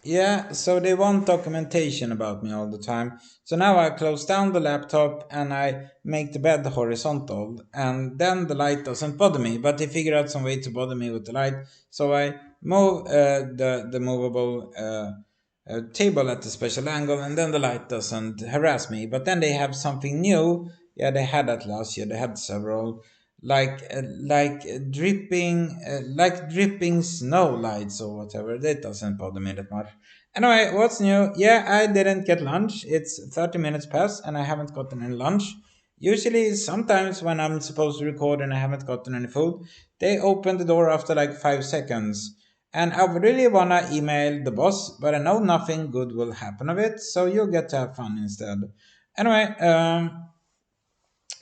Yeah, so they want documentation about me all the time. So now I close down the laptop and I make the bed horizontal, and then the light doesn't bother me. But they figure out some way to bother me with the light, so I move the movable table at a special angle, and then the light doesn't harass me. But then they have something new. Yeah, they had that last year. They had several like dripping snow lights or whatever. That doesn't bother me that much. Anyway, what's new? Yeah, I didn't get lunch. It's 30 minutes past and I haven't gotten any lunch. Usually, sometimes when I'm supposed to record and I haven't gotten any food, they open the door after like 5 seconds. And I really wanna email the boss, but I know nothing good will happen of it, so you'll get to have fun instead. Anyway,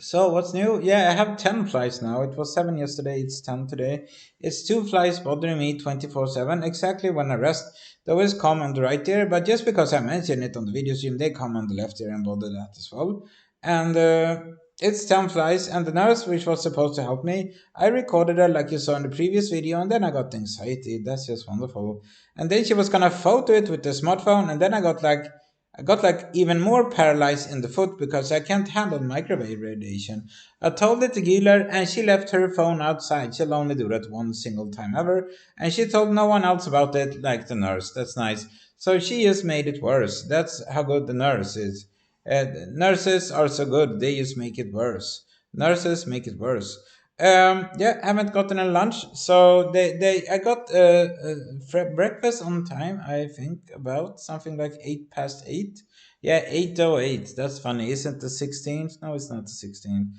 so what's new? Yeah, I have 10 flies now. It was 7 yesterday, it's 10 today. It's 2 flies bothering me 24/7, exactly when I rest. They always come on the right ear, but just because I mentioned it on the video stream, they come on the left ear and bother that as well. And it's 10 flies, and the nurse, which was supposed to help me, I recorded her like you saw in the previous video, and then I got anxiety. That's just wonderful. And then she was gonna photo it with the smartphone, and then I got like even more paralyzed in the foot because I can't handle microwave radiation. I told it to Gila and she left her phone outside. She'll only do that one single time ever. And she told no one else about it, like the nurse. That's nice. So she just made it worse. That's how good the nurse is. Nurses are so good, they just make it worse. Nurses make it worse. Yeah, haven't gotten a lunch, so I got breakfast on time. I think about something like 8 past 8. Yeah, 8:08. That's funny, isn't the 16th? No, it's not the 16th.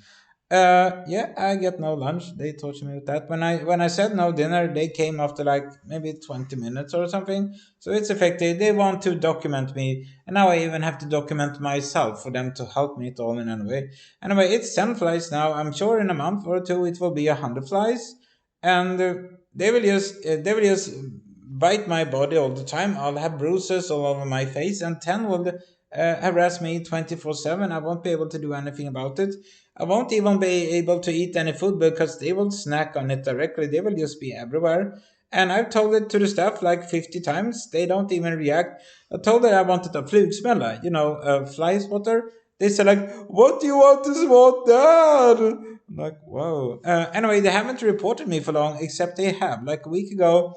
Yeah, I get no lunch. They torture me with that. When I said no dinner, they came after like maybe 20 minutes or something. So it's effective. They want to document me, and now I even have to document myself for them to help me at all in any way. Anyway, it's 10 flies now. I'm sure in a month or two it will be 100 flies, and they will just bite my body all the time. I'll have bruises all over my face, and 10 will harass me 24/7. I won't be able to do anything about it. I won't even be able to eat any food because they will snack on it directly. They will just be everywhere. And I've told it to the staff like 50 times. They don't even react. I told her I wanted a flugsmälla, fly spotter. They said like, "What do you want to spot that?" I'm like, whoa. Anyway, they haven't reported me for long, except they have. Like a week ago,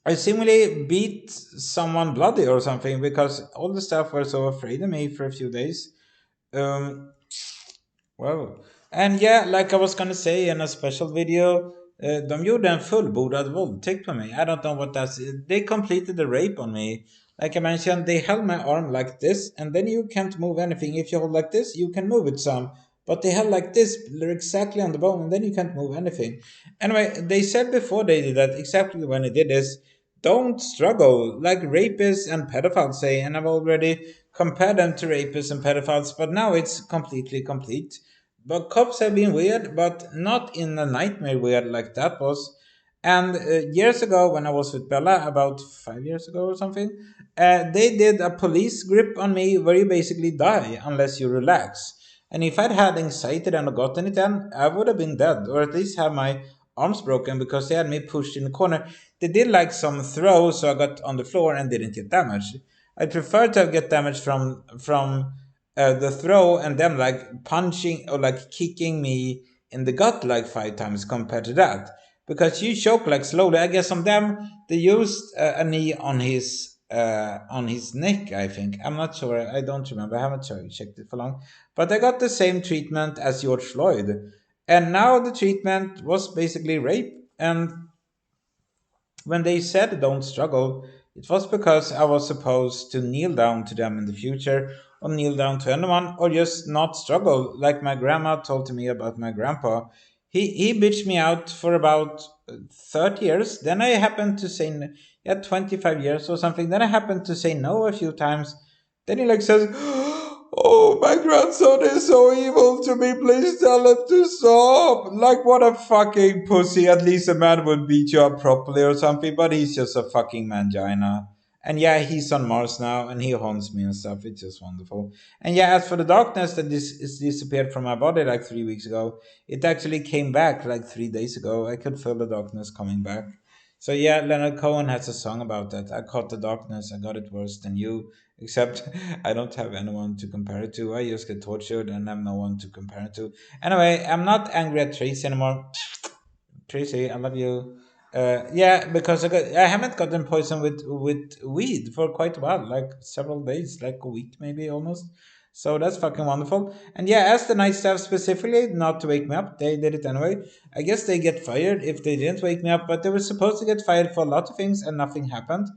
I seemingly beat someone bloody or something because all the staff were so afraid of me for a few days. Um, Wow. And yeah, like I was gonna say in a special video, de gjorde en fullbordad våldtäkt på mig. I don't know what that's. They completed the rape on me. Like I mentioned, they held my arm like this, and then you can't move anything. If you hold like this, you can move it some. But they held like this, they're exactly on the bone, and then you can't move anything. Anyway, they said before they did that, exactly when they did this, don't struggle, like rapists and pedophiles say, and I've already compared them to rapists and pedophiles, but now it's completely complete. But cops have been weird, but not in a nightmare weird like that was. And years ago, when I was with Bella, about 5 years ago or something, they did a police grip on me where you basically die unless you relax. And if I'd had anxiety and gotten it then, I would have been dead, or at least have my arms broken because they had me pushed in the corner. They did like some throw, so I got on the floor and didn't get damaged. I prefer to get damaged from the throw and them like punching or like kicking me in the gut like 5 times compared to that because you choke like slowly. I guess on them they used a knee on his neck. I think I'm not sure. I don't remember. I haven't checked it for long. But I got the same treatment as George Floyd, and now the treatment was basically rape. And when they said don't struggle, it was because I was supposed to kneel down to them in the future, or kneel down to anyone, or just not struggle, like my grandma told to me about my grandpa. He bitched me out for about 30 years. Then I happened to say, yeah, 25 years or something. Then I happened to say no a few times. Then he like says, "Oh, my grandson is so evil to me. Please tell him to stop." Like, what a fucking pussy. At least a man would beat you up properly or something, but he's just a fucking mangina. And yeah, he's on Mars now and he haunts me and stuff. It's just wonderful. And yeah, as for the darkness that is disappeared from my body like 3 weeks ago, it actually came back like 3 days ago. I could feel the darkness coming back. So yeah, Leonard Cohen has a song about that. I caught the darkness, I got it worse than you. Except I don't have anyone to compare it to. I just get tortured and I'm no one to compare it to. Anyway, I'm not angry at Tracy anymore. Tracy, I love you. Yeah, because I haven't gotten poisoned with weed for quite a while, like several days, like a week maybe almost. So that's fucking wonderful. And yeah, ask the night staff specifically not to wake me up. They did it anyway. I guess they get fired if they didn't wake me up, but they were supposed to get fired for a lot of things and nothing happened.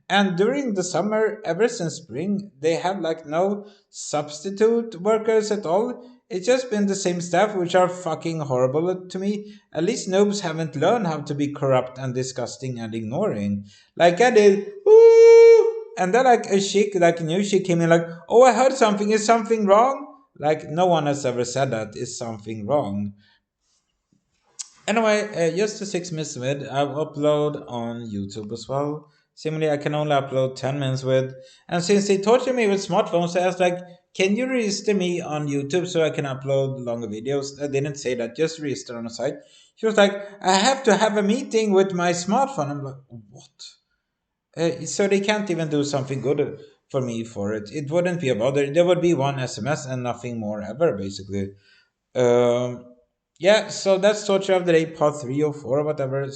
And during the summer, ever since spring, they have like no substitute workers at all. It's just been the same staff, which are fucking horrible to me. At least noobs haven't learned how to be corrupt and disgusting and ignoring. Like I did. Ooh! And then like a chick, like a new chick came in like, oh, I heard something. Is something wrong? Like no one has ever said that. Is something wrong? Anyway, just a 6 minutes vid. I'll upload on YouTube as well. Similarly, I can only upload 10 minutes with. And since they torture me with smartphones, I asked like, can you register me on YouTube so I can upload longer videos? I didn't say that, just register on the site. She was like, I have to have a meeting with my smartphone. I'm like, what? So they can't even do something good for me for it. It wouldn't be a bother. There would be one SMS and nothing more ever, basically. Um, yeah, so that's torture of the day, part 3 or 4 or whatever.